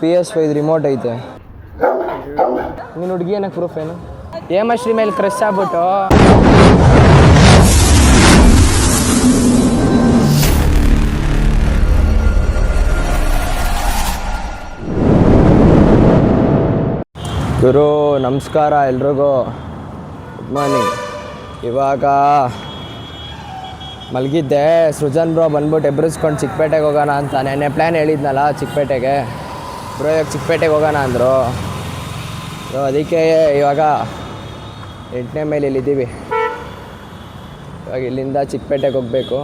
PS5 remote ಐತೆ. ನೀನು ಹುಡುಗಿ ಏನಕ್ಕೆ ಪ್ರೂಫ್ ಏನು? ಹೇಮಶ್ರೀ ಮೇಲೆ ಕ್ರಶ್ ಆಗ್ಬಿಟ್ಟು ಗುರು ನಮಸ್ಕಾರ ಎಲ್ರಿಗೂ, ಗುಡ್ ಮಾರ್ನಿಂಗ್. ಇವಾಗ ಮಲಗಿದ್ದೆ, ಸೃಜನ್ ಬ್ರೋ ಬಂದ್ಬಿಟ್ಟು ಎಬ್ರಿಸ್ಕೊಂಡು ಚಿಕ್ಕಪೇಟೆಗೆ ಹೋಗೋಣ ಅಂತ. ನೆನ್ನೆ ಪ್ಲ್ಯಾನ್ ಹೇಳಿದ್ನಲ್ಲ ಚಿಕ್ಕಪೇಟೆಗೆ, ಬ್ರೋ ಇವಾಗ ಚಿಕ್ಕಪೇಟೆಗೆ ಹೋಗೋಣ ಅಂದರು. ಸೊ ಅದಕ್ಕೆ ಇವಾಗ 8ನೇ ಮೇಲೆ ಇಲ್ಲಿದ್ದೀವಿ. ಇವಾಗ ಇಲ್ಲಿಂದ ಚಿಕ್ಕಪೇಟೆಗೆ ಹೋಗಬೇಕು.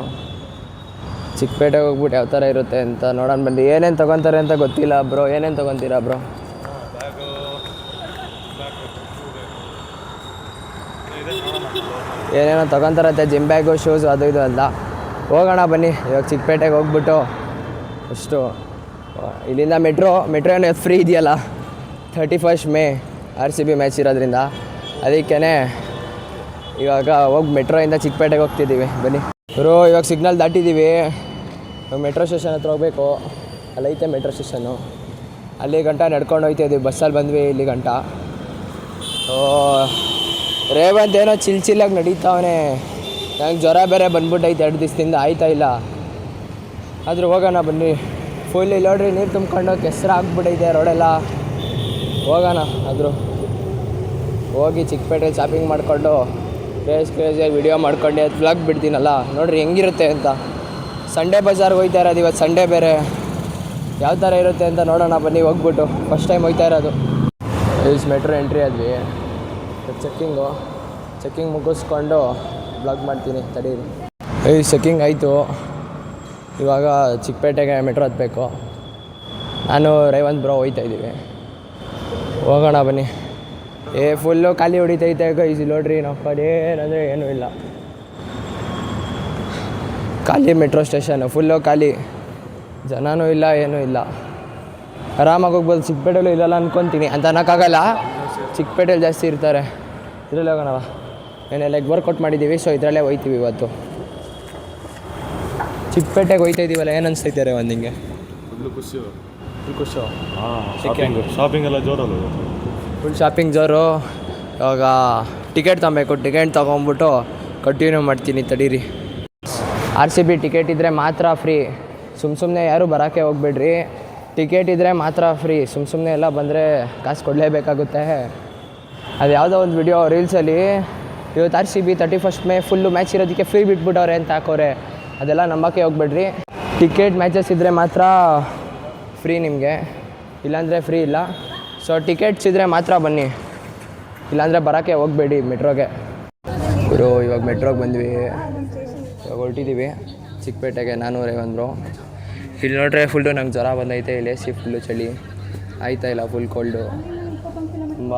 ಚಿಕ್ಕಪೇಟೆಗೆ ಹೋಗ್ಬಿಟ್ಟು ಯಾವ ಥರ ಇರುತ್ತೆ ಅಂತ ನೋಡೋಣ ಬನ್ನಿ. ಏನೇನು ತೊಗೊತಾರೆ ಅಂತ ಗೊತ್ತಿಲ್ಲ ಬ್ರೋ, ಏನೇನು ತೊಗೊತೀರಾ ಬ್ರೋ? ಏನೇನೋ ತೊಗೊತಾರತ್ತೆ, ಜಿಮ್ ಬ್ಯಾಗು, ಶೂಸು, ಅದು ಇದು ಅಂತ. ಹೋಗೋಣ ಬನ್ನಿ ಇವಾಗ ಚಿಕ್ಕಪೇಟೆಗೆ ಹೋಗ್ಬಿಟ್ಟು. ಅಷ್ಟು ಇಲ್ಲಿಂದ ಮೆಟ್ರೋ ಏನೋ ಫ್ರೀ ಇದೆಯಲ್ಲ 31 ಮೇ RCB ಮ್ಯಾಚ್ ಇರೋದ್ರಿಂದ, ಅದಕ್ಕೇ ಇವಾಗ ಹೋಗಿ ಮೆಟ್ರೋಯಿಂದ ಚಿಕ್ಕಪೇಟೆಗೆ ಹೋಗ್ತಿದ್ದೀವಿ ಬನ್ನಿ. ಬ್ರೋ ಇವಾಗ ಸಿಗ್ನಲ್ ದಾಟಿದ್ದೀವಿ. ಇವಾಗ ಮೆಟ್ರೋ ಸ್ಟೇಷನ್ ಹತ್ರ ಹೋಗಬೇಕು. ಅಲ್ಲೈತೆ ಮೆಟ್ರೋ ಸ್ಟೇಷನ್ನು, ಅಲ್ಲಿ ಗಂಟ ನಡ್ಕೊಂಡು ಹೋಗ್ತಾಯಿದ್ದೀವಿ. ಬಸ್ಸಲ್ಲಿ ಬಂದ್ವಿ ಇಲ್ಲಿ ಗಂಟ. ಓ ರೇವಂತ್ ಏನೋ ಚಿಲ್ಲಾಗಿ ನಡೀತಾವನೆ. ನಂಗೆ ಜ್ವರ ಬೇರೆ ಬಂದ್ಬಿಟ್ಟೈತೆ 2 ದಿವಸದಿಂದ, ಆಯ್ತಾ ಇಲ್ಲ. ಆದರೂ ಹೋಗೋಣ ಬನ್ನಿ. ಫುಲ್ ಇಲ್ಲಿ ನೋಡ್ರಿ, ನೀರು ತುಂಬ್ಕೊಂಡು ಕೆಸರು ಆಗ್ಬಿಟ್ಟೈತೆ ರೋಡೆಲ್ಲ. ಹೋಗೋಣ ಆದರೂ ಹೋಗಿ ಚಿಕ್ಕಪೇಟೆ ಶಾಪಿಂಗ್ ಮಾಡಿಕೊಂಡು ಕ್ರೇಜಿಯಾಗಿ ವಿಡಿಯೋ ಮಾಡ್ಕೊಂಡು ವ್ಲಾಗ್ ಬಿಡ್ತೀನಲ್ಲ, ನೋಡಿರಿ ಹೆಂಗಿರುತ್ತೆ ಅಂತ. ಸಂಡೇ ಬಜಾರ್ಗೆ ಹೋಗ್ತಾ ಇರೋದು, ಇವತ್ತು ಸಂಡೇ ಬೇರೆ. ಯಾವ ಥರ ಇರುತ್ತೆ ಅಂತ ನೋಡೋಣ ಬನ್ನಿ ಹೋಗ್ಬಿಟ್ಟು. ಫಸ್ಟ್ ಟೈಮ್ ಹೋಗ್ತಾ ಇರೋದು. ಮೆಟ್ರೋ ಎಂಟ್ರಿ ಆದ್ವಿ. ಚೆಕ್ಕಿಂಗ್ ಮುಗಿಸ್ಕೊಂಡು ಬ್ಲಾಗ್ ಮಾಡ್ತೀನಿ ತಡೀರಿ. ಚೆಕ್ಕಿಂಗ್ ಆಯಿತು. ಇವಾಗ ಚಿಕ್ಕಪೇಟೆಗೆ ಮೆಟ್ರೋ ಹತ್ತಬೇಕು. ನಾನು ರೇವಂತ್ ಬ್ರೋ ಹೋಗ್ತಾಯಿದ್ದೀವಿ. ಹೋಗೋಣ ಬನ್ನಿ. ಫುಲ್ಲು ಖಾಲಿ ಹೊಡಿತೈತೆ ಗೈಸ್. ನೋಡ್ರಿ ನಮ್ಮ ಕಡೆ ಏನಂದರೆ ಏನೂ ಇಲ್ಲ, ಖಾಲಿ ಮೆಟ್ರೋ ಸ್ಟೇಷನ್ನು ಫುಲ್ಲು ಖಾಲಿ, ಜನನೂ ಇಲ್ಲ ಏನೂ ಇಲ್ಲ. ಆರಾಮಾಗಿ ಹೋಗ್ಬೋದು. ಚಿಕ್ಕಪೇಟೆಲ್ಲೂ ಇಲ್ಲಲ್ಲ ಅಂದ್ಕೊತೀನಿ ಅಂತ ಅನ್ನೋಕ್ಕಾಗಲ್ಲ, ಚಿಕ್ಕಪೇಟೆಯಲ್ಲಿ ಜಾಸ್ತಿ ಇರ್ತಾರೆ. ಇದರಲ್ಲಿ ಹೋಗೋಣವ. ಏನೇ ಲೆಗ್ ವರ್ಕೌಟ್ ಮಾಡಿದ್ದೀವಿ, ಸೊ ಇದರಲ್ಲೇ ಹೋಗ್ತೀವಿ ಇವತ್ತು. ಚಿಕ್ಕಪೇಟೆಗೆ ಹೋಗ್ತಾ ಇದ್ದೀವಲ್ಲ, ಏನು ಅನಿಸ್ತೈತೆ ರೀ ಒಂದು ಹಿಂಗೆ? ಖುಷಿ. ಶಾಪಿಂಗ್ ಎಲ್ಲ ಜೋರಲ್ಲ, ಫುಲ್ ಶಾಪಿಂಗ್ ಜೋರು. ಇವಾಗ ಟಿಕೆಟ್ ತೊಗೊಬೇಕು. ಟಿಕೆಟ್ ತೊಗೊಂಬಿಟ್ಟು ಕಂಟಿನ್ಯೂ ಮಾಡ್ತೀನಿ ತಡೀರಿ. RCB ಟಿಕೆಟ್ ಇದ್ದರೆ ಮಾತ್ರ ಫ್ರೀ. ಸುಮ್ಮನೆ ಯಾರೂ ಬರೋಕ್ಕೆ ಹೋಗ್ಬೇಡ್ರಿ. ಟಿಕೆಟ್ ಇದ್ದರೆ ಮಾತ್ರ ಫ್ರೀ. ಸುಮ್ಮನೆ ಎಲ್ಲ ಬಂದರೆ ಕಾಸು ಕೊಡಲೇಬೇಕಾಗುತ್ತೆ. ಅದು ಯಾವುದೋ ಒಂದು ವಿಡಿಯೋ ರೀಲ್ಸಲ್ಲಿ ಇವತ್ತು RCB 31 ಮೇ ಫುಲ್ಲು ಮ್ಯಾಚ್ ಇರೋದಕ್ಕೆ ಫ್ರೀ ಬಿಟ್ಬಿಟ್ಟವ್ರೆ ಅಂತ ಹಾಕೋರೆ. ಅದೆಲ್ಲ ನಂಬಕ್ಕೆ ಹೋಗ್ಬೇಡ್ರಿ. ಟಿಕೆಟ್ ಮ್ಯಾಚಸ್ ಇದ್ದರೆ ಮಾತ್ರ ಫ್ರೀ ನಿಮಗೆ, ಇಲ್ಲಾಂದರೆ ಫ್ರೀ ಇಲ್ಲ. ಸೊ ಟಿಕೆಟ್ಸ್ ಇದ್ದರೆ ಮಾತ್ರ ಬನ್ನಿ, ಇಲ್ಲಾಂದರೆ ಬರೋಕ್ಕೆ ಹೋಗಬೇಡಿ ಮೆಟ್ರೋಗೆ. ಇವರು ಇವಾಗ ಮೆಟ್ರೋಗೆ ಬಂದ್ವಿ. ಇವಾಗ ಹೊರಟಿದ್ದೀವಿ ಚಿಕ್ಕಪೇಟೆಗೆ, ನಾನು ರೇವಂತ್ ಬ್ರೋ. ಇಲ್ಲಿ ನೋಡ್ರೆ ಫುಲ್ಲು ನಂಗೆ ಜ್ವರ ಬಂದೈತೆ. ಇಲ್ಲಿ AC ಫುಲ್ಲು ಚಳಿ ಆಯ್ತಾ ಇಲ್ಲ, ಫುಲ್ ಕೋಲ್ಡು, ತುಂಬ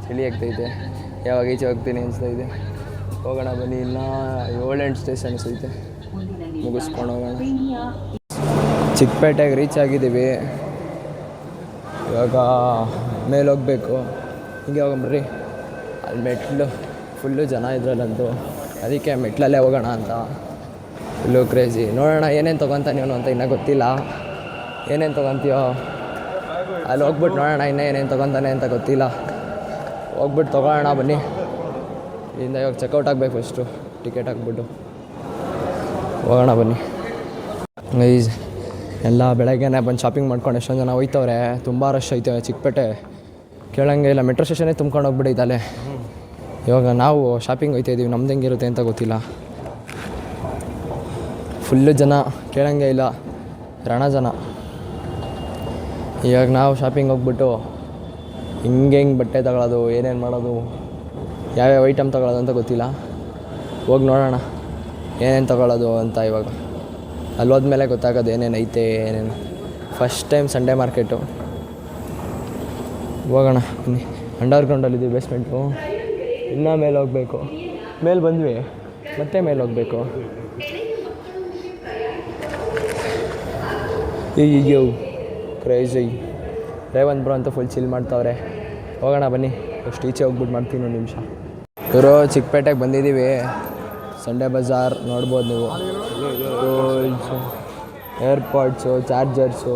ಚಳಿ ಆಗ್ತೈತೆ. ಯಾವಾಗ ಈಚೆ ಹೋಗ್ತೀನಿ ಅನಿಸ್ತೈತೆ. ಹೋಗೋಣ ಬನ್ನಿ. ಇನ್ನೂ 7-8 ಸ್ಟೇಷನ್ಸ್ ಐತೆ, ಮುಗಿಸ್ಕೊಂಡು ಹೋಗೋಣ. ಚಿಕ್ಕಪೇಟೆಗೆ ರೀಚ್ ಆಗಿದ್ದೀವಿ. ಇವಾಗ ಮೇಲೆ ಹೋಗಬೇಕು. ಹಿಂಗೆ ಹೋಗಂಬ್ರಿ. ಅಲ್ಲಿ ಮೆಟ್ಲು ಫುಲ್ಲು ಜನ ಇದ್ರಲ್ಲಂತೂ, ಅದಕ್ಕೆ ಮೆಟ್ಲಲ್ಲೇ ಹೋಗೋಣ ಅಂತ. Full crazy. ನೋಡೋಣ ಏನೇನು ತೊಗೊತಾನೆ ಇವನು ಅಂತ ಇನ್ನೂ ಗೊತ್ತಿಲ್ಲ. ಏನೇನು ತೊಗೊತೀಯೋ ಅಲ್ಲಿ ಹೋಗ್ಬಿಟ್ಟು ನೋಡೋಣ. ಇನ್ನೂ ಏನೇನು ತೊಗೊತಾನೆ ಅಂತ ಗೊತ್ತಿಲ್ಲ. ಹೋಗ್ಬಿಟ್ಟು ತೊಗೊಳ್ಳೋಣ ಬನ್ನಿ. ಇಲ್ಲಿಂದ ಇವಾಗ ಚೆಕ್ಔಟ್ ಆಗಬೇಕು ಫಸ್ಟು, ಟಿಕೆಟ್ ಹಾಕ್ಬಿಟ್ಟು ಹೋಗೋಣ ಬನ್ನಿ. ಗೈಸ್ ಎಲ್ಲ ಬೆಳಗ್ಗೆನೇ ಬಂದು ಶಾಪಿಂಗ್ ಮಾಡ್ಕೊಂಡು ಎಷ್ಟೊಂದು ಜನ ಹೋಯ್ತವ್ರೆ. ತುಂಬ ರಶ್ ಐತೆ ಚಿಕ್ಕಪೇಟೆ, ಕೇಳಂಗೆ ಇಲ್ಲ. ಮೆಟ್ರೋ ಸ್ಟೇಷನ್ನೇ ತುಂಬ್ಕೊಂಡು ಹೋಗ್ಬಿಟ್ಟೈತಲ್ಲೇ. ಇವಾಗ ನಾವು ಶಾಪಿಂಗ್ ಹೋಗ್ತಾಯಿದ್ದೀವಿ. ನಮ್ದು ಹೆಂಗಿರುತ್ತೆ ಅಂತ ಗೊತ್ತಿಲ್ಲ. ಫುಲ್ಲು ಜನ, ಕೇಳಂಗೆ ಇಲ್ಲ, ರಣ ಜನ. ಇವಾಗ ನಾವು ಶಾಪಿಂಗ್ ಹೋಗ್ಬಿಟ್ಟು ಹಿಂಗೆ ಬಟ್ಟೆ ತಗೊಳ್ಳೋದು, ಏನೇನು ಮಾಡೋದು, ಯಾವ್ಯಾವ ಐಟಮ್ ತಗೊಳ್ಳೋದು ಅಂತ ಗೊತ್ತಿಲ್ಲ. ಹೋಗಿ ನೋಡೋಣ ಏನೇನು ತಗೊಳ್ಳೋದು ಅಂತ. ಇವಾಗ ಅಲ್ಲಿ ಹೋದ್ಮೇಲೆ ಗೊತ್ತಾಗೋದು ಏನೇನು ಐತೆ ಏನೇನು. First time Sunday market. ಹೋಗೋಣ ಬನ್ನಿ. ಅಂಡರ್ಗ್ರೌಂಡಲ್ಲಿದ್ದೀವಿ, ಬೇಸ್ಮೆಂಟು. ಇನ್ನೂ ಮೇಲೆ ಹೋಗಬೇಕು. ಮೇಲೆ ಬಂದ್ವಿ, ಮತ್ತೆ ಮೇಲೆ ಹೋಗಬೇಕು. ಈಗೋ ಕ್ರೇಜಿ. ರೇವಂತ್ ಬ್ರೋ ಅಂತೂ ಫುಲ್ ಚಿಲ್ ಮಾಡ್ತಾವ್ರೆ. ಹೋಗೋಣ ಬನ್ನಿ. ಅಷ್ಟು ಈಚೆ ಹೋಗ್ಬಿಟ್ಟು ಮಾಡ್ತೀನಿ ಒಂದು ನಿಮಿಷ. ಇವರು ಚಿಕ್ಕಪೇಟೆಗೆ ಬಂದಿದ್ದೀವಿ. ಸಂಡೇ ಬಜಾರ್ ನೋಡ್ಬೋದು ನೀವು. Tools, ಏರ್ಪಾಡ್ಸು, chargers,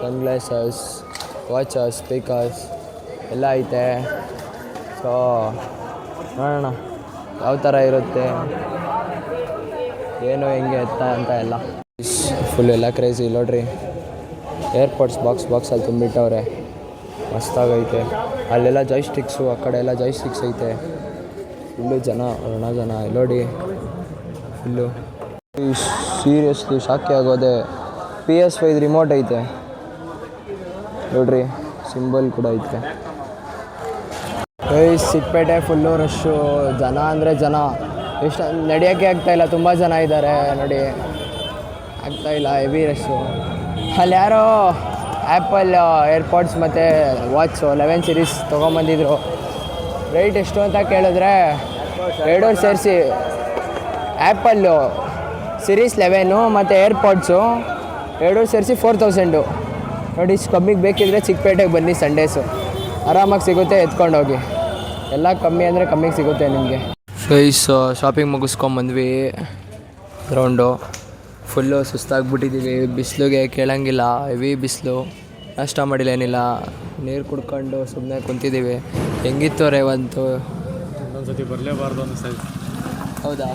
sunglasses, watches, speakers ಎಲ್ಲ ಐತೆ. ಸೊ ನೋಡೋಣ ಯಾವ ಥರ ಇರುತ್ತೆ, ಏನು ಹೆಂಗೆ ಎತ್ತ ಅಂತ ಎಲ್ಲ. ಫುಲ್ ಎಲ್ಲ ಕ್ರೇಜಿ ನೋಡ್ರಿ. ಏರ್ಪೋರ್ಟ್ಸ್ ಬಾಕ್ಸಲ್ಲಿ ತುಂಬಿಟ್ಟವ್ರೆ, ಮಸ್ತಾಗೈತೆ. ಅಲ್ಲೆಲ್ಲ ಜಾಯ್ಸ್ಟಿಕ್ಸು, ಆ ಕಡೆ ಎಲ್ಲ ಜಾಯ್ಸ್ಟಿಕ್ಸ್ ಐತೆ. ಫುಲ್ಲು ಜನ ನೋಡಿ ಫುಲ್ಲು. ಸೀರಿಯಸ್ಲಿ ಶಾಕೇ ಆಗೋದೆ. PS5 ರಿಮೋಟ್ ಐತೆ ನೋಡ್ರಿ, ಸಿಂಬಲ್ ಕೂಡ ಐತೆ. ಚಿಕ್ಕಪೇಟೆ ಫುಲ್ಲು ರಶ್ಶು, ಜನ ಅಂದರೆ ಜನ. ಎಷ್ಟು ನಡೆಯೋಕ್ಕೆ ಆಗ್ತಾಯಿಲ್ಲ, ತುಂಬ ಜನ ಇದ್ದಾರೆ ನೋಡಿ, ಆಗ್ತಾಯಿಲ್ಲ, ಹೆವಿ ರಶ್ಶು. ಅಲ್ಲಿ ಯಾರೋ ಆ್ಯಪಲ್ ಏರ್ಪಾಡ್ಸ್ ಮತ್ತು ವಾಚು 11 ಸೀರೀಸ್ ತೊಗೊಂಬಂದಿದ್ರು. ರೇಟ್ ಎಷ್ಟು ಅಂತ ಕೇಳಿದ್ರೆ ಎರಡೂ ಸೇರಿಸಿ ಆ್ಯಪಲ್ಲು ಸೀರೀಸ್ 11 ಮತ್ತು ಏರ್ಪಾಡ್ಸು ಎರಡೂ ಸೇರಿಸಿ 4000. ನೋಡಿ, ಇಷ್ಟು ಕಮ್ಮಿಗೆ ಬೇಕಿದ್ರೆ ಚಿಕ್ಕಪೇಟೆಗೆ ಬನ್ನಿ, ಸಂಡೇಸು ಆರಾಮಾಗಿ ಸಿಗುತ್ತೆ, ಎತ್ಕೊಂಡೋಗಿ. ಎಲ್ಲ ಕಮ್ಮಿ ಅಂದರೆ ಕಮ್ಮಿಗೆ ಸಿಗುತ್ತೆ ನಿಮಗೆ. ಶಾಪಿಂಗ್ ಮುಗಿಸ್ಕೊಂಬಂದ್ವಿ. ರೌಂಡು ಫುಲ್ಲು ಸುಸ್ತಾಗ್ಬಿಟ್ಟಿದ್ದೀವಿ, ಬಿಸಿಲಿಗೆ ಕೇಳಂಗಿಲ್ಲ, ಹೆವಿ ಬಿಸಿಲು. ನಾಷ್ಟ ಮಾಡಿಲ್ಲ, ಏನಿಲ್ಲ, ನೀರು ಕುಡ್ಕೊಂಡು ಸುಮ್ಮನೆ ಕುಂತಿದ್ದೀವಿ. ಹೆಂಗಿತ್ತು ರೇವಂತು? ಇನ್ನೊಂದ್ಸತಿ ಬರಲೇಬಾರ್ದು ಅನಿಸ್ತಾಯಿತ್ತು. ಹೌದಾ?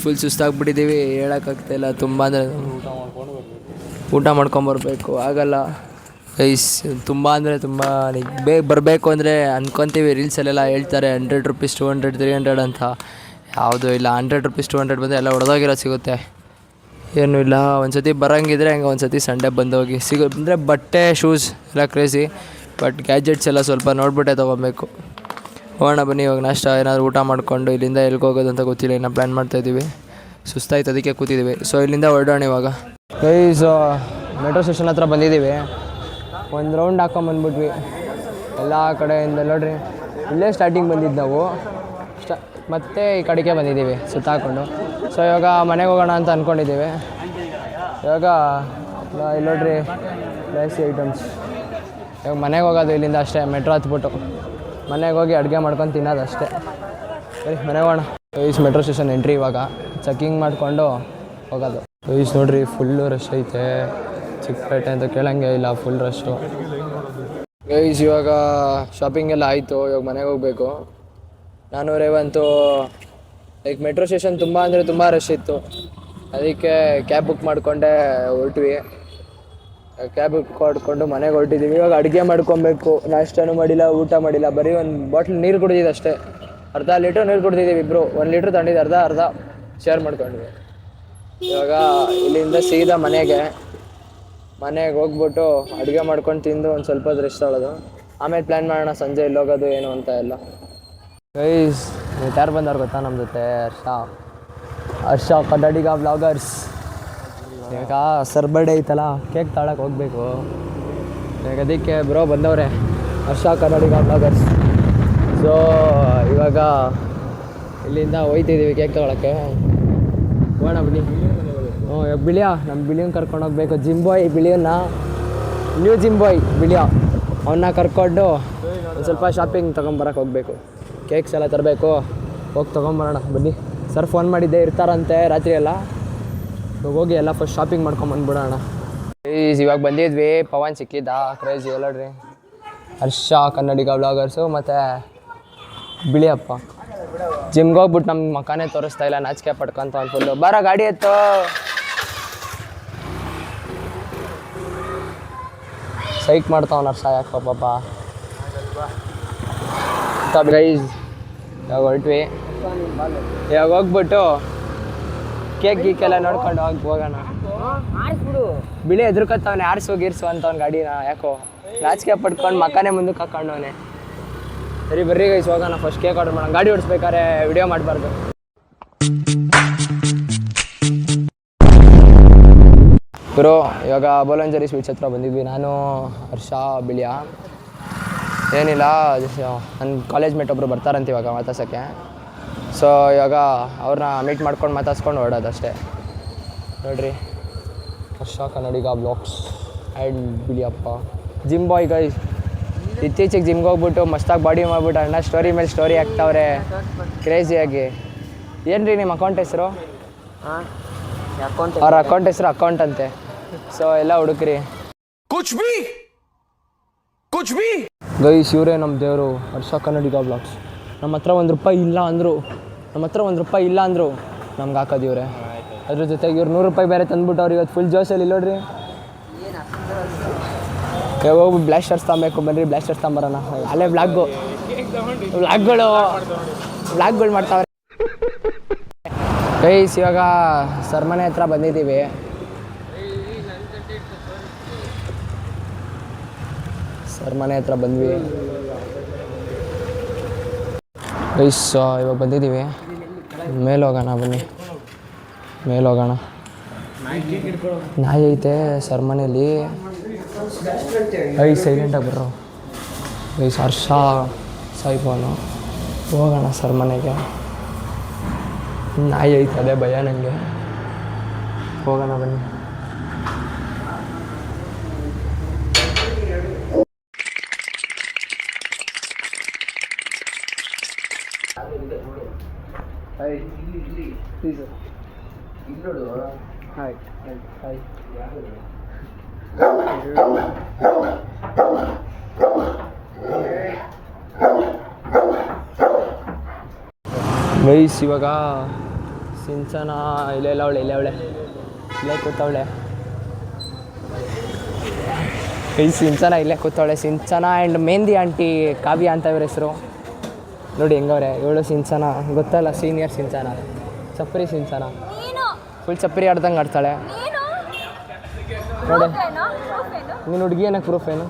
ಫುಲ್ ಸುಸ್ತಾಗ್ಬಿಟ್ಟಿದ್ದೀವಿ, ಹೇಳೋಕ್ಕಾಗ್ತಾಯಿಲ್ಲ. ತುಂಬ ಅಂದರೆ ಊಟ ಮಾಡ್ಕೊಂಬರ್ಬೇಕು, ಆಗಲ್ಲ ತುಂಬ ಅಂದರೆ ತುಂಬ. ಬೇಗ ಬರಬೇಕು ಅಂದರೆ ಅಂದ್ಕೊತೀವಿ, ರೀಲ್ಸಲ್ಲೆಲ್ಲ ಹೇಳ್ತಾರೆ 100 ರೂಪೀಸ್ 200 300 ಅಂತ. ಯಾವುದೂ ಇಲ್ಲ, 100 ರೂಪೀಸ್ 200 ಬಂದರೆ ಎಲ್ಲ ಹೊಡೆದೋಗಿರೋದು ಸಿಗುತ್ತೆ. ಏನೂ ಇಲ್ಲ. ಒಂದು ಸತಿ ಬರೋಂಗಿದ್ರೆ ಹಂಗೆ ಒಂದು ಸತಿ ಸಂಡೇ ಬಂದೋಗಿ ಅಂದರೆ ಬಟ್ಟೆ, ಶೂಸ್ ಎಲ್ಲ ಕ್ರೇಜಿ. ಬಟ್ ಗ್ಯಾಜೆಟ್ಸ್ ಎಲ್ಲ ಸ್ವಲ್ಪ ನೋಡ್ಬಿಟ್ಟೆ ತೊಗೊಬೇಕು. ಹೋಗೋಣ ಬನ್ನಿ, ಇವಾಗ ನಾಷ್ಟ ಏನಾದರೂ ಊಟ ಮಾಡಿಕೊಂಡು ಇಲ್ಲಿಂದ ಎಲ್ಲಿಗೆ ಹೋಗೋದು ಅಂತ ಗೊತ್ತಿಲ್ಲ, ಇನ್ನೂ ಪ್ಲ್ಯಾನ್ ಮಾಡ್ತಾಯಿದ್ದೀವಿ. ಸುಸ್ತಾಯ್ತು, ಅದಕ್ಕೆ ಕೂತಿದ್ದೀವಿ. ಸೊ ಇಲ್ಲಿಂದ ಹೊರಡೋಣ ಇವಾಗ. ಮೆಟ್ರೋ ಸ್ಟೇಷನ್ ಹತ್ರ ಬಂದಿದ್ದೀವಿ. ಒಂದು ರೌಂಡ್ ಹಾಕೊಂಬಂದ್ಬಿಟ್ವಿ ಎಲ್ಲ ಕಡೆಯಿಂದ. ನೋಡ್ರಿ, ಇಲ್ಲೇ ಸ್ಟಾರ್ಟಿಂಗ್ ಬಂದಿದ್ದು ನಾವು, ಮತ್ತೆ ಈ ಕಡೆಗೆ ಬಂದಿದ್ದೀವಿ ಸುತ್ತ ಹಾಕ್ಕೊಂಡು. ಸೊ ಇವಾಗ ಮನೆಗೆ ಹೋಗೋಣ ಅಂತ ಅಂದ್ಕೊಂಡಿದ್ದೀವಿ. ಇವಾಗ ಇಲ್ಲಿ ನೋಡ್ರಿ, ಜಾಸ್ತಿ ಐಟಮ್ಸ್. ಇವಾಗ ಮನೆಗೆ ಹೋಗೋದು ಇಲ್ಲಿಂದ ಅಷ್ಟೇ, ಮೆಟ್ರೋ ಹತ್ಬಿಟ್ಟು ಮನೆಗೆ ಹೋಗಿ ಅಡುಗೆ ಮಾಡ್ಕೊಂಡು ತಿನ್ನೋದು ಅಷ್ಟೇ. ಸರಿ, ಮನೆಗೆ ಹೋಗೋಣ. ಮೆಟ್ರೋ ಸ್ಟೇಷನ್ ಎಂಟ್ರಿ, ಇವಾಗ ಚೆಕ್ಕಿಂಗ್ ಮಾಡಿಕೊಂಡು ಹೋಗೋದು. ನೋಡ್ರಿ, ಫುಲ್ಲು ರಶ್ ಐತೆ. ಚಿಕ್ಕಪೇಟೆ ಅಂತ ಕೇಳಂಗೆ ಇಲ್ಲ, ಫುಲ್ ರಶ್ಶು. ಇವಾಗ ಶಾಪಿಂಗ್ ಎಲ್ಲ ಆಯಿತು, ಇವಾಗ ಮನೆಗೆ ಹೋಗಬೇಕು. ನಾನು ರೇವಂತು ಲೈಕ್ ಮೆಟ್ರೋ ಸ್ಟೇಷನ್ ತುಂಬ ಅಂದರೆ ತುಂಬ ರಶ್ ಇತ್ತು, ಅದಕ್ಕೆ ಕ್ಯಾಬ್ ಬುಕ್ ಮಾಡಿಕೊಂಡೆ ಹೊರಟ್ವಿ. ಕ್ಯಾಬ್ ಬುಕ್ ಮಾಡಿಕೊಂಡು ಮನೆಗೆ ಹೊರಟಿದ್ದೀವಿ. ಇವಾಗ ಅಡುಗೆ ಮಾಡ್ಕೊಬೇಕು. ನಾಷ್ಟನೂ ಮಾಡಿಲ್ಲ, ಊಟ ಮಾಡಿಲ್ಲ, ಬರೀ ಒಂದು ಬಾಟ್ಲ್ ನೀರು ಕುಡಿದಿದ್ದು ಅಷ್ಟೇ. ಅರ್ಧ ಲೀಟ್ರ್ ನೀರು ಕುಡಿದಿದ್ದೀವಿ ಇಬ್ಬರು. 1 ಲೀಟ್ರ್ ತಗೊಂಡಿದ್ದು, ಅರ್ಧ ಶೇರ್ ಮಾಡ್ಕೊಂಡ್ವಿ. ಇವಾಗ ಇಲ್ಲಿಂದ ಸೀದಾ ಮನೆಗೆ ಹೋಗ್ಬಿಟ್ಟು ಅಡುಗೆ ಮಾಡ್ಕೊಂಡು ತಿಂದು ಒಂದು ಸ್ವಲ್ಪ ಹೊತ್ತು ರೆಸ್ಟ್ ಆಗೋದು. ಆಮೇಲೆ ಪ್ಲ್ಯಾನ್ ಮಾಡೋಣ ಸಂಜೆ ಎಲ್ಲಿ ಹೋಗೋದು ಏನು ಅಂತ ಎಲ್ಲ. ಯಾರು ಬಂದವ್ರು ಗೊತ್ತಾ ನಮ್ಮ ಜೊತೆ? ಹರ್ಷ ಕನ್ನಡಿಗ ಬ್ಲಾಗರ್ಸ್. ಇವಾಗ ಸರ್ ಬರ್ಡೇ ಐತಲ್ಲ, ಕೇಕ್ ತಗೊಳಕ್ಕೆ ಹೋಗಬೇಕು. ಇವಾಗ ಅದಕ್ಕೆ ಬ್ರೋ ಬಂದವ್ರೆ, ಹರ್ಷ ಕನ್ನಡಿಗ ಬ್ಲಾಗರ್ಸ್. ಸೊ ಇವಾಗ ಇಲ್ಲಿಂದ ಹೋಯ್ತಿದ್ದೀವಿ ಕೇಕ್ ತಗೊಳಕ್ಕೆ. ಹೋಗೋಣ ಬನ್ನಿ. ಇವಾಗ ಬಿಳಿಯ, ನಮ್ಮ ಬಿಳಿಯನ್ನ ಕರ್ಕೊಂಡು ಹೋಗ್ಬೇಕು. ಜಿಂಬಾಯ್ ಬಿಳಿಯನ್ನ, ನ್ಯೂ ಜಿಂಬಾಯ್ ಬಿಳಿಯ, ಅವನ್ನ ಕರ್ಕೊಂಡು ಒಂದು ಸ್ವಲ್ಪ ಶಾಪಿಂಗ್ ತೊಗೊಂಬರಕ್ಕೆ ಹೋಗಬೇಕು. ಕೇಕ್ಸ್ ಎಲ್ಲ ತರಬೇಕು, ಹೋಗಿ ತೊಗೊಂಬರೋಣ ಬನ್ನಿ. ಸರ್ ಫೋನ್ ಮಾಡಿದ್ದೆ, ಇರ್ತಾರಂತೆ ರಾತ್ರಿ ಎಲ್ಲ. ಇವಾಗ ಹೋಗಿ ಎಲ್ಲ ಫಸ್ಟ್ ಶಾಪಿಂಗ್ ಮಾಡ್ಕೊಂಬಂದ್ಬಿಡೋಣ. ಇವಾಗ ಬಂದಿದ್ವಿ, ಪವನ್ ಸಿಕ್ಕಿದ್ದ, ಕ್ರೇಜಿ ಎಲ್ಲಡ್ರಿ. ಹರ್ಷ ಕನ್ನಡಿಗ ಬ್ಲಾಗರ್ಸು ಮತ್ತು ಬಿಳಿಯಪ್ಪ. ಜಿಮ್ಗೆ ಹೋಗ್ಬಿಟ್ಟು ನಮ್ಮ ಮಕ್ಕನೇ ತೋರಿಸ್ತಾ ಇಲ್ಲ, ನಾಚಿಕೆ ಪಡ್ಕೊಂತ ಒಂದು ಫುಲ್ಲು. ಬರೋ ಗಾಡಿ ಎತ್ತು. ಸೈಕ್ ಮಾಡ್ತಾವನ ಹರ್ಷ, ಯಾಕೋ ಪಾಪ. ಗೈಸ್ ಇವಾಗ ಹೊರಟ್ವಿ. ಇವಾಗ ಹೋಗ್ಬಿಟ್ಟು ಕೇಕ್ ಗೀಕೆಲ್ಲ ನೋಡ್ಕೊಂಡು ಹೋಗೋಣ. ಬಿಳಿ ಎದುರ್ಕೊತವನೆ, ಆರಿಸು ಅಂತ ಅವ್ನ ಗಾಡಿನ. ಯಾಕೋ ನಾಚಿಕೆ ಪಡ್ಕೊಂಡು ಮಕ್ಕನೇ ಮುಂದಕ್ಕೆ ಹಾಕೊಂಡವನೆ. ಸರಿ ಬರ್ರಿ ಗೈಸ್, ಹೋಗೋಣ. ಫಸ್ಟ್ ಕೇಕ್ ಆರ್ಡರ್ ಮಾಡೋಣ. ಗಾಡಿ ಓಡಿಸ್ಬೇಕಾದ್ರೆ ವಿಡಿಯೋ ಮಾಡಬಾರ್ದು. ಗುರು, ಇವಾಗ ಬೋಲಂಜರಿ ಸ್ವೀಟ್ಸ್ ಹತ್ರ ಬಂದಿದ್ವಿ. ನಾನು, ಹರ್ಷ, ಬಿಳಿಯ. ಏನಿಲ್ಲ, ನನ್ನ ಕಾಲೇಜ್ ಮೇಟ್ ಒಬ್ಬರು ಬರ್ತಾರಂತ ಇವಾಗ ಮಾತಾಡ್ಸೋಕ್ಕೆ. ಸೊ ಇವಾಗ ಅವ್ರನ್ನ ಮೀಟ್ ಮಾಡ್ಕೊಂಡು ಮಾತಾಡ್ಸ್ಕೊಂಡು ಹೊರಡೋದು ಅಷ್ಟೇ. ನೋಡಿರಿ, Harsha Kannadiga blogs and Biliyappa. Gym boy guys. ಇತ್ತೀಚೆಗೆ ಜಿಮ್ಗೆ ಹೋಗ್ಬಿಟ್ಟು ಮಸ್ತಾಗಿ ಬಾಡಿ ಮಾಡಿಬಿಟ್ಟು ಅಣ್ಣ ಸ್ಟೋರಿ ಮೇಲೆ ಸ್ಟೋರಿ ಹಾಕ್ತಾವ್ರೆ ಕ್ರೇಜಿಯಾಗಿ. ಏನು ರೀ ನಿಮ್ಮ ಅಕೌಂಟ್ ಹೆಸರು? ಅವ್ರ ಅಕೌಂಟ್ ಹೆಸರು ಅಕೌಂಟ್ ಅಂತೆ. ಸೊ ಎಲ್ಲ ಹುಡುಕ್ರಿ. ಗೈಸ್ ಇವರೇ ನಮ್ಮ ದೇವರು ಹರ್ಷ ಕನ್ನಡಿಗ ಬ್ಲಾಗ್ಸ್. ನಮ್ಮ ಹತ್ರ ₹1 ಇಲ್ಲ ಅಂದರು ನಮ್ಗೆ ಹಾಕೋದು ಇವರೇ. ಅದ್ರ ಜೊತೆಗೆ ಇವ್ರು ₹100 ಬೇರೆ ತಂದ್ಬಿಟ್ಟು ಅವ್ರು ಇವತ್ತು ಫುಲ್ ಜೋಶಲ್ಲಿ ಇಲ್ಲ ನೋಡ್ರಿ. ಹೋಗಿ ಬ್ಲಾಸ್ಟರ್ಸ್ ತಗೊಬೇಕು ಬನ್ರಿ, ಬ್ಲಾಸ್ಟರ್ಸ್ ತಗೊಂಬರೋಣ. ಅಲ್ಲೇ ವ್ಲಾಗ್ಗಳು ಮಾಡ್ತಾವ್ರೆ. ಗೈಸ್ ಇವಾಗ ಸರ್ಮನೆ ಹತ್ರ ಬಂದಿದ್ದೀವಿ. ಗೈಸ್ ಇವಾಗ ಬಂದಿದ್ದೀವಿ. ಮೇಲೆ ಹೋಗೋಣ ಬನ್ನಿ, ನಾಯಿ ಐತೆ ಸರ್ಮನೆಯಲ್ಲಿ. ಸೈಲೆಂಟಾಗಿ ಬರ್ರೋ ಗೈಸ್. ಹರ್ಷ ಸಾಯಿಬಾನು ಹೋಗೋಣ ಸರ್ಮನೆಗೆ. ನಾಯಿ ಐತೆ, ಅದೇ ಭಯ ನನಗೆ. ಹೋಗೋಣ ಬನ್ನಿ. ಗೈಸ್ ಇವಾಗ ಸಿಂಚನ ಇಲ್ಲೇ ಕೂತವಳೆ. ಸಿಂಚನ ಇಲ್ಲೇ ಕೂತವಳೆ. ಸಿಂಚನ ಆ್ಯಂಡ್ ಮೆಹಂದಿ ಆಂಟಿ ಕಾವ್ಯ ಅಂತ ಇವ್ರ ಹೆಸರು. ನೋಡಿ ಹೆಂಗವ್ರೆ. ಇವಳು ಸಿಂಚನ ಗೊತ್ತಲ್ಲ, ಸೀನಿಯರ್ ಸಿಂಚನ, ಚಪ್ಪರಿ ಸಿಂಚನ. ಫುಲ್ ಚಪ್ಪರಿ ಆಡ್ದಂಗೆ ಆಡ್ತಾಳೆ ನೋಡಿ. ನೀನು ಹುಡುಗಿ ಏನಕ್ಕೆ ಪ್ರೂಫ್ ಏನು?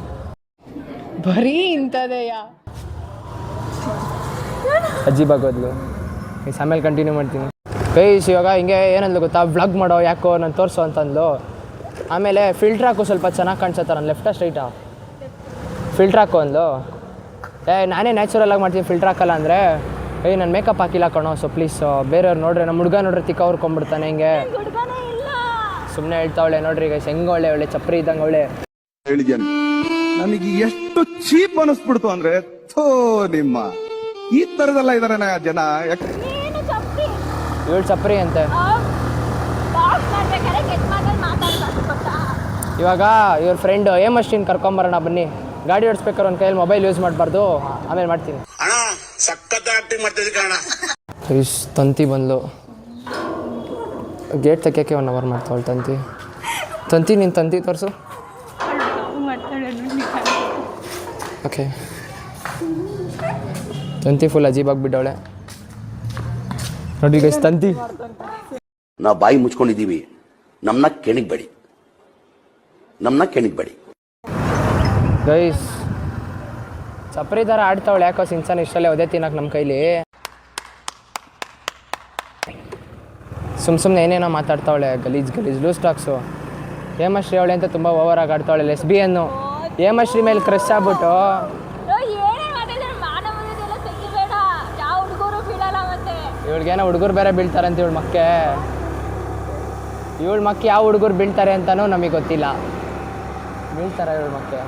ಬರೀ ಇಂಥದೆಯಾ ಅಜ್ಜಿಬಾಗೋದ್ಲು. ಆಮೇಲೆ ಕಂಟಿನ್ಯೂ ಮಾಡ್ತೀನಿ. ಗೈಸ್ ಇವಾಗ ಹಿಂಗೆ ಏನಂದ್ಲು ಗೊತ್ತಾ, ವ್ಲಾಗ್ ಮಾಡೋ ಯಾಕೋ ನಾನು ತೋರಿಸು ಅಂತಂದ್ಲು. ಆಮೇಲೆ ಫಿಲ್ಟ್ರ್ ಹಾಕು ಸ್ವಲ್ಪ ಚೆನ್ನಾಗಿ ಕಾಣಿಸುತ್ತೆ. ನಾನು ಲೆಫ್ಟಾ ಸ್ಟ್ರೈಟಾ? ಫಿಲ್ಟ್ರ್ ಹಾಕು ಅಂದ್ಲು. ನಾನೇ ನ್ಯಾಚುರಲಾಗಿ ಮಾಡ್ತೀನಿ, ಫಿಲ್ಟ್ರ್ ಹಾಕಲ್ಲ ಅಂದರೆ ನಾನು ಮೇಕಪ್ ಹಾಕಿಲ್ಲ ಕಣೋ, ಸೊ ಪ್ಲೀಸ್ ಬೇರೆಯವ್ರು ನೋಡ್ರಿ, ನಮ್ಮ ಹುಡುಗ ನೋಡ್ರಿ ತಿಕ್ಕ ಹುರ್ಕೊಂಡ್ಬಿಡ್ತಾನೆ ಹಿಂಗೆ ಸುಮ್ಮನೆ ಹೇಳ್ತಾವಳೆ. ನೋಡ್ರಿ ಗೈಸ್ ಹೆಂಗೆ ಒಳ್ಳೆ ಚಪ್ಪರಿ ಇದ್ದಂಗೆ ಅವಳೆ. ನನಗೆ ಎಷ್ಟು ಚೀಪ್ ಅನಿಸ್ಬಿಡ್ತು ಅಂದ್ರೆ, ಥೋ ನಿಮ್ಮ ಈ ತರದೆಲ್ಲ ಇದಾರೆ ಜನ. ಇವಳು ಚಪ್ಪರಿ ಅಂತೆ. ಇವಾಗ ಇವ್ರ ಫ್ರೆಂಡ್ ಹೇಮಶ್ರೀನ್ ಕರ್ಕೊಂಬರೋಣ ಬನ್ನಿ. ಗಾಡಿ ಓಡಿಸ್ಬೇಕಾದ್ರೆ ಒಂದು ಕೈಯಲ್ಲಿ ಮೊಬೈಲ್ ಯೂಸ್ ಮಾಡಬಾರ್ದು. ಆಮೇಲೆ ಮಾಡ್ತೀನಿ. ತಂತಿ ಬಂದ್ಲು. ಗೇಟ್ ತೆಗಿಯೋಕ್ಕೆ 1 ಅವರ್ ಮಾಡ್ತಾವಳು ತಂತಿ. ನೀನು ತಂತಿ ತೋರಿಸು. ಓಕೆ, ತಂತಿ ಫುಲ್ ಅಜೀಬಾಗಿ ಬಿಟ್ಟವಳೆ ನೋಡಿ ಗೈಸ್. ತಂತಿ ನಾವು ಬಾಯಿ ಮುಚ್ಕೊಂಡಿದ್ದೀವಿ, ನಮ್ಮನ್ನ ಕೆಣಿಗ್ಬೇಡಿ ಗೈಸ್. ಚಪ್ಪರಿ ಥರ ಆಡ್ತಾವಳೆ ಯಾಕೋ ಸಿಂಚನ. ಇಷ್ಟಲ್ಲೇ ಒದೇ ತಿನ್ನಕ್ಕೆ ನಮ್ಮ ಕೈಲಿ. ಸುಮ್ಮನೆ ಏನೇನೋ ಮಾತಾಡ್ತಾವಳೆ, ಗಲೀಜ್ ಲೂಸ್ ಟಾಕ್ಸು. ಹೇಮಶ್ರೀ ಅವಳೆ ಅಂತ ತುಂಬ ಓವರಾಗಿ ಆಡ್ತಾವಳೆ. ಲೆಸ್ಬಿಯನ್ನು ಹೇಮಶ್ರೀ ಮೇಲೆ ಕ್ರಶ್ ಆಗ್ಬಿಟ್ಟು ಇವಳಿಗೇನೋ ಹುಡುಗರು ಬೇರೆ ಬೀಳ್ತಾರಂತ. ಇವಳ ಮಕ್ಕೆ ಯಾವ ಹುಡುಗರು ಬೀಳ್ತಾರೆ ಅಂತಲೂ ನಮಗೆ ಗೊತ್ತಿಲ್ಲ. ಬೀಳ್ತಾರ ಇವಳ ಮಕ್ಕೆ?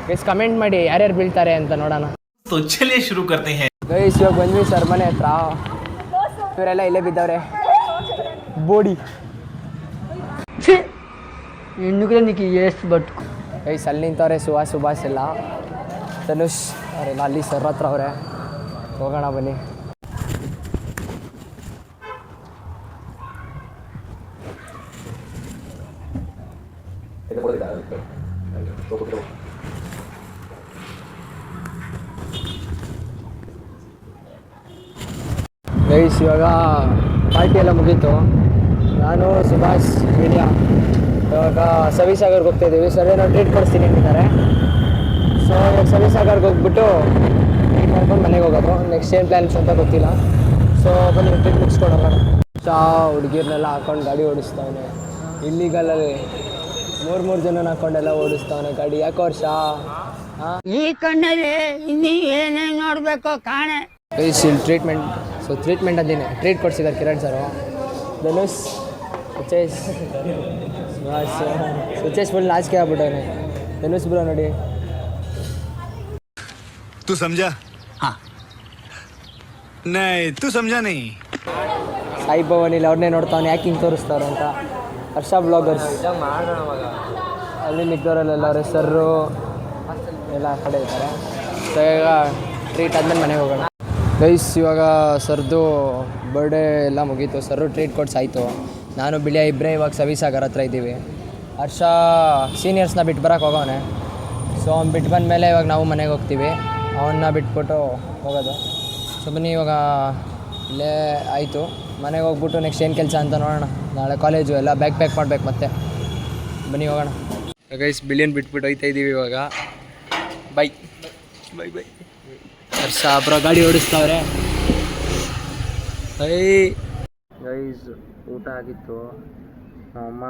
ಗೈಸ್ ಕಮೆಂಟ್ ಮಾಡಿ ಯಾರ್ಯಾರು ಬೀಳ್ತಾರೆ ಅಂತ ನೋಡೋಣ. ಶುರು ಕರ್ತೆ ಹೈ ಗೈಸ್. ಇವಾಗ ಬಂದ್ವಿ ಸರ್ಮನೆ ಹತ್ರ. ಇವರೆಲ್ಲ ಇಲ್ಲೇ ಬಿದ್ದವ್ರೆ ಬೋಡಿ. ಗೈಸ್ ಅಲ್ಲಿ ನಿಂತವ್ರೆ ಸುಭಾಷ್ ಎಲ್ಲ, ಧನುಷ್ ಅವರೆಲ್ಲ ಅಲ್ಲಿ ಸರ್ ಹತ್ರ ಅವ್ರೆ. ಹೋಗೋಣ ಬನ್ನಿ. ಗೈಸ್ ಇವಾಗ ಪಾರ್ಟಿ ಎಲ್ಲ ಮುಗೀತು. ನಾನು ಸುಭಾಷ್ ಮೀಡಿಯಾ ಇವಾಗ ಸವಿಸಾಗರ್ಗೆ ಹೋಗ್ತಾಯಿದ್ದೀವಿ. ಸರ್ ಏನೋ ಟ್ರೀಟ್ ಕೊಡಿಸ್ತೀನಿ ಅಂತಿದ್ದಾರೆ. ಸೊ ಇವಾಗ ಸವಿಸಾಗರ್ಗೆ ಹೋಗ್ಬಿಟ್ಟು ಟ್ರೀಟ್ ಮಾಡ್ಕೊಂಡು ಮನೆಗೆ ಹೋಗೋದು. ನೆಕ್ಸ್ಟ್ ಏನು ಪ್ಲ್ಯಾನ್ಸ್ ಅಂತ ಗೊತ್ತಿಲ್ಲ. ಸೊ ಬನ್ನಿ ಟ್ರೀಟ್ ಮುಗಿಸ್ಕೊಡೋಣ. ಹುಡುಗಿರ್ನೆಲ್ಲ ಹಾಕೊಂಡು ಗಾಡಿ ಓಡಿಸ್ತಾವನೆ ಇಲ್ಲಿಗಲಲ್ಲಿ. 3 ಜನನ ಹಾಕೊಂಡೆಲ್ಲ ಓಡಿಸ್ತಾವನೆ ಗಾಡಿ. ಯಾಕೆ ವರ್ಷ ಈ ಕಣ್ಣಲ್ಲಿ ಇನ್ನೂ ಏನೇನು ನೋಡಬೇಕು ಕಾಣೆ. ಗೈಸ್ ಇಲ್ಲಿ ಟ್ರೀಟ್ಮೆಂಟ್ ಅಂದಿನಿ. ಟ್ರೀಟ್ ಕೊಡ್ಸಿದ್ದಾರೆ ಕಿರಣ್ ಸರು. ಧನುಷ್ ಸುಚೇಶ್ ಫುಲ್ ನಾಚಿಕೆ ಆಗ್ಬಿಟ್ಟವನೆ. ಧನುಷ್ ಬ್ರೋ ನೋಡಿ. तू समझा? हाँ नहीं तू समझा नहीं. ಸಾಯಿ ಭವನ್ ಇಲ್ಲಿ ಅವ್ರನ್ನೇ ನೋಡ್ತಾವನೆ ಯಾಕೆ ಹಿಂಗೆ ತೋರಿಸ್ತಾರೆ ಅಂತ. ಹರ್ಷ ಬ್ಲಾಗರ್ಸ್ ಅಲ್ಲಿ ಮಿಕ್ಕವರಲ್ಲೆಲ್ಲರೂ ಸರ್ರು ಎಲ್ಲ ಆ ಕಡೆ ಇದ್ದಾರೆ. ಸೊ ಈಗ ಟ್ರೀಟ್ ಆದಮೇಲೆ ಮನೆಗೆ ಹೋಗೋಣ ಗೈಸ್. ಇವಾಗ ಸರ್ದು ಬರ್ಡೇ ಎಲ್ಲ ಮುಗೀತು, ಸರ್ರು ಟ್ರೀಟ್ ಕೊಡ್ಸಾಯಿತು. ನಾನು ಬಿಳಿಯ ಇಬ್ಬರೇ ಇವಾಗ ಸವಿಸಾಗರ್ ಹತ್ರ ಇದ್ದೀವಿ. ಹರ್ಷ ಸೀನಿಯರ್ಸ್ನ ಬಿಟ್ಟು ಬರೋಕೆ ಹೋಗೋನೆ. ಸೊ ಅವ್ನು ಬಿಟ್ಟು ಬಂದಮೇಲೆ ಇವಾಗ ನಾವು ಮನೆಗೆ ಹೋಗ್ತೀವಿ, ಅವನ್ನ ಬಿಟ್ಬಿಟ್ಟು ಹೋಗೋದು. ಸೊ ಬನ್ನಿ, ಇವಾಗ ಇಲ್ಲೇ ಆಯಿತು, ಮನೆಗೆ ಹೋಗ್ಬಿಟ್ಟು ನೆಕ್ಸ್ಟ್ ಏನು ಕೆಲಸ ಅಂತ ನೋಡೋಣ. ನಾಳೆ ಕಾಲೇಜು ಎಲ್ಲ ಬ್ಯಾಗ್ ಪ್ಯಾಕ್ ಮಾಡ್ಬೇಕು ಮತ್ತೆ. ಬನ್ನಿ ಹೋಗೋಣ ಗೈಸ್. ಬಿಲಿಯನ್ ಬಿಟ್ಬಿಟ್ಟು ಹೋಗ್ತಾ ಇದ್ದೀವಿ ಇವಾಗ. Bye bye bye. Harsha bro ಗಾಡಿ ಓಡಿಸ್ತಾವ್ರೆ. ಗೈಸ್ ಊಟ ಆಗಿತ್ತು, ಅಮ್ಮ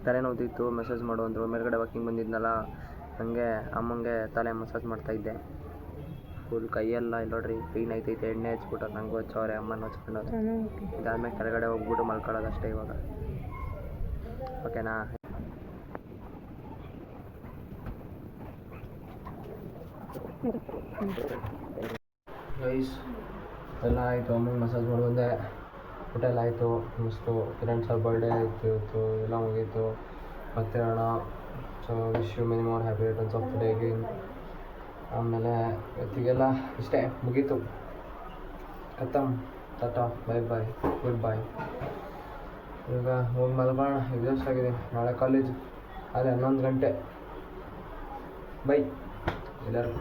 ತಲೆನೋವ್ತಿತ್ತು, ಮೆಸೇಜ್ ಮಾಡು ಅಂದರು. ಮೇಲ್ಗಡೆ ವಾಕಿಂಗ್ ಬಂದಿದ್ನಲ್ಲ, ಹಂಗೆ ಅಮ್ಮಂಗೆ ತಲೆ ಮಸಾಜ್ ಮಾಡ್ತಾಯಿದ್ದೆ. ಫುಲ್ ಕೈಯೆಲ್ಲ ಇಲ್ಲಿ ನೋಡ್ರಿ ಪೇನ್ ಐತೈತೆ. ಎಣ್ಣೆ ಹಚ್ಬಿಟ್ಟು ನಂಗೆ ಹಚ್ಚವ್ರೆ, ಅಮ್ಮನ ಹಚ್ಕೊಂಡವ್ರೆ. ಇದಾದ್ಮೇಲೆ ಕೆಳಗಡೆ ಹೋಗ್ಬಿಟ್ಟು ಮಲ್ಕೊಳ್ಳೋದು ಅಷ್ಟೇ ಇವಾಗ, ಓಕೆನಾ? ಗೈಸ್ ಎಲ್ಲ ಆಯಿತು, ಅಮ್ಮಂಗೆ ಮಸಾಜ್ ಮಾಡಿ ಬಂದೆ. ಊಟ ಎಲ್ಲ ಆಯಿತು ಮಸ್ತು. ಫ್ರೆಂಡ್ಸ್ ಅವ್ರ ಬರ್ಡೇ ಆಯಿತು ಇವತ್ತು, ಎಲ್ಲ ಮುಗೀತು. ಮತ್ತೆ ಅಣ್ಣ so wish you many more happy returns of the day again. ಆಮೇಲೆ ಇವತ್ತಿಗೆಲ್ಲ ಇಷ್ಟೇ ಮುಗೀತು, ಖತಮ್. Tata bye boy, good boy. ಈಗ ಹೋಗಿ ಮಲ್ಗೋಣ, ಎಕ್ಸಾಸ್ಟ್ ಆಗಿದ್ದೀನಿ. ನಾಳೆ ಕಾಲೇಜು ಅದೇ 11 ಗಂಟೆ. ಬೈ ಎಲ್ಲರಿಗೂ.